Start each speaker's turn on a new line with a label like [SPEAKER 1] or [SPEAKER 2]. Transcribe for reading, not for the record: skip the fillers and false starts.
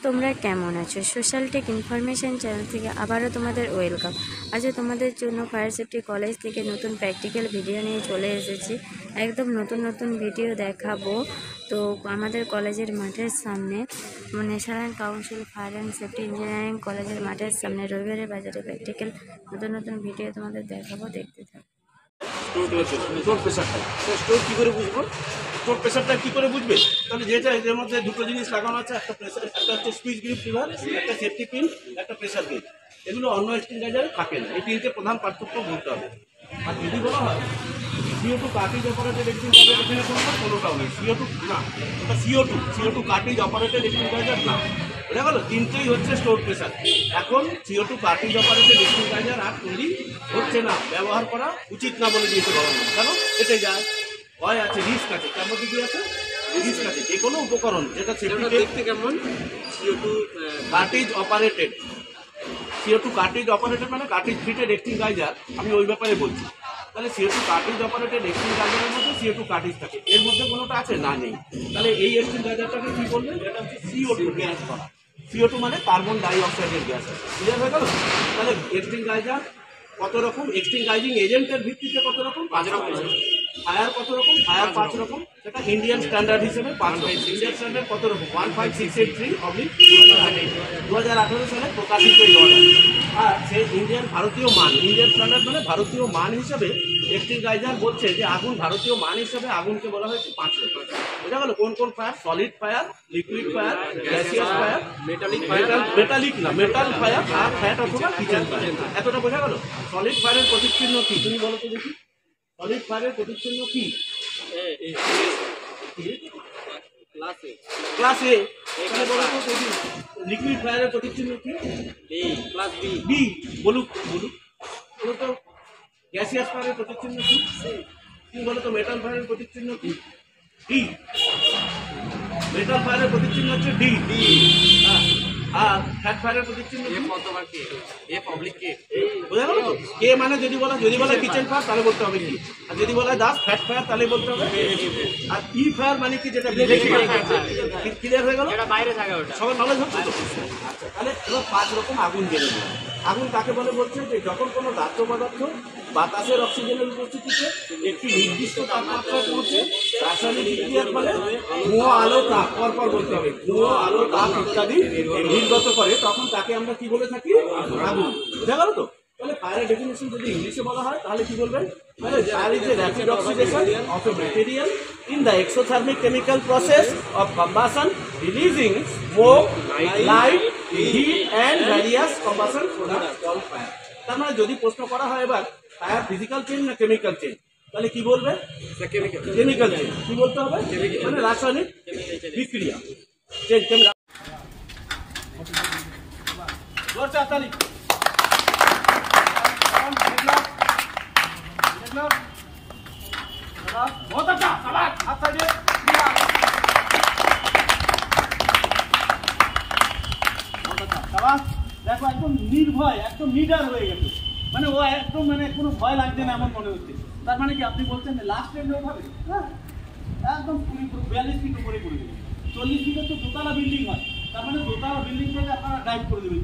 [SPEAKER 1] তোমরা কেমন আছো? সোশ্যাল টেক ইনফরমেশন চ্যানেল থেকে আবারও তোমাদের ওয়েলকাম। আজও তোমাদের জন্য ফায়ার সেফটি কলেজ থেকে নতুন প্র্যাকটিক্যাল ভিডিও নিয়ে চলে এসেছি। একদম নতুন ভিডিও দেখাবো। তো আমাদের কলেজের মাঠের সামনে national council fire and safety engineering কলেজের মাঠের সামনে রবিবারের বাজারে প্র্যাকটিক্যাল নতুন ভিডিও তোমাদের দেখাবো, দেখতে থাকো।
[SPEAKER 2] স্টোর প্রেশারটা স্টোর কী করে বুঝবো? স্টোর প্রেশারটা কী করে বুঝবে? তাহলে যেটা এর মধ্যে দুটো জিনিস লাগানো আছে, একটা প্রেশার, একটা হচ্ছে সুইচ গ্রিপ লিভার, একটা সেফটি পিন, একটা প্রেশার গেজ। এগুলো অন্য এক্সচেঞ্জারে থাকে না। এই তিনটে প্রধান পার্থক্য বলতে হবে। আর যদি বলা হয় CO2 কার্ট্রিজ অপারেটেড এক্সচেঞ্জার, এখানে কোনোটাও নেই। CO2 না, ওটা CO2 কার্ট্রিজ অপারেটেড এক্সচেঞ্জার না। বোঝা গেল? তিনটেই হচ্ছে স্টোর প্রেশার। এখন CO2 কার্ট্রিজ অপারেটেড এক্সচেঞ্জার আর তৈরি হচ্ছে না, ব্যবহার করা উচিত না বলে দিয়েছে গভর্নমেন্ট। কেন? এতে যায় ভয় আছে, রিস্ক আছে। কেমন কি আছে? রিস্ক আছে। যে কোনো উপকরণ যেটা সেফটি দেখতে কেমন CO2 cartridge operated, CO2 cartridge operated মানে কার্ট্রিজ ফিটেড এক্সচেঞ্জার। আমি ওই ব্যাপারে বলছি। তাহলে CO2 কার্ট্রিজ অপারেটেড এক্সচেঞ্জারের মধ্যে CO2 কার্ট্রিজ থাকে, এর মধ্যে কোনোটা আছে না? নেই। তাহলে এই এক্সচেঞ্জারটাকে কি বলবেন? এটা হচ্ছে CO2 গ্যাস করা। CO2 মানে কার্বন ডাই অক্সাইডের গ্যাস। ক্লিয়ার হয়ে গেল? তাহলে এক্সচেঞ্জার কত রকম? এক্সচেঞ্জিং এজেন্টের ভিত্তিতে কত রকম? 5 রকম। ফায়ার কত রকম? ফায়ার 5 রকম। সেটা ইন্ডিয়ান স্ট্যান্ডার্ড হিসেবে 5 রকম। ইন্ডিয়ান স্ট্যান্ডার্ড কত রকম? 15683/2018 সালে প্রকাশিত এই অর্ডার। আর সেই ভারতীয় মান, ইন্ডিয়ান স্ট্যান্ডার্ড মানে ভারতীয় মান হিসাবে এক্সচেঞ্জার বলছে যে আগুন ভারতীয় মান হিসাবে আগুনকে বলা হয়েছে 5 রকম। বোঝা গেল? কোন কোন fire? Solid fire, liquid fire, gaseous fire, metallic না মেটাল ফায়ার, আর ফ্যাট অথবা কিচেন ফায়ার। এতটা বোঝা গেল? সলিড ফায়ারের প্রতিচ্ছিন্ন কি তুমি বলো তো দেখি? সলিড ফায়ারের প্রতিচ্ছিন্ন কি? Class A. এখানে বলো তো দেখি লিকুইড ফায়ারের প্রতিচ্ছিন্ন কি? Class B. বলুক বলো তো। গ্যাসিয়াস ফায়ারের প্রতিচ্ছিন্ন কি? তুমি বলো তো। মেটাল ফায়ারের প্রতিচ্ছিন্ন কি? ডি। মেটাল ফায়ারের প্রতিচ্ছিন্ন হচ্ছে ডি। আর ফ্যাট ফায়ারের প্রতিচ্ছিন্ন বোঝা গেল তো? কে মানে যদি বলা কিচেন ফায়ার তাহলে বলতে হবে কি, আর যদি বলা দাস ফ্যাট ফায়ার তাহলে বলতে হবে। আর ই ফায়ার মানে কি? যেটা ক্লিয়ার হয়ে গেল? সবার নলেজ হচ্ছে তো? আচ্ছা, তাহলে এবার 5 রকম আগুন জেনে দিলাম। আগুন কাকে বলে বলছে যে যখন কোনো দাহ্য পদার্থ বাতাসের অক্সিজেনের উপস্থিতিতে একটি নির্দিষ্ট তাপমাত্রায় পৌঁছে রাসায়নিক বিক্রিয়ার ফলে ধোঁয়া, আলো, তাপ পরপর বলতে হবে, ধোঁয়া, আলো, তাপ ইত্যাদি নির্গত করে, তখন তাকে আমরা কি বলে থাকি? আগুন। বুঝা গেল তো? তাহলে ফায়ারের ডেফিনেশন যদি ইংলিশে বলা হয় তাহলে কি বলবেন? Fire is a rapid oxidation of A material in the exothermic chemical process of combustion, releasing smoke, light, heat and various combustion products called fire. তার মানে যদি প্রশ্ন করা হয় এবার ফায়ার ফিজিক্যাল চেঞ্জ না কেমিক্যাল চেঞ্জ, তাহলে কি বলবে? Chemical change. কি বলতে হবে? মানে রাসায়নিক বিক্রিয়া চেঞ্জ। बहुत अच्छा सवाल आपका ये बहुत अच्छा सवाल। देखो एकदम निर्भय, एकदम निडर হয়ে গেছে, মানে ও একদম মানে কোনো ভয় লাগছে না এমন মনে হচ্ছে। তার মানে কি আপনি বলছেন যে লাস্ট টাইম হবে? হ্যাঁ, একদম পুরো 42 ফিট উপরে পড়ে গেছে। 40 ফিটের তো দোতলা বিল্ডিং হয়, তার মানে দোতলা বিল্ডিং থেকে আপনারা ড্রাইভ করে দেবেন।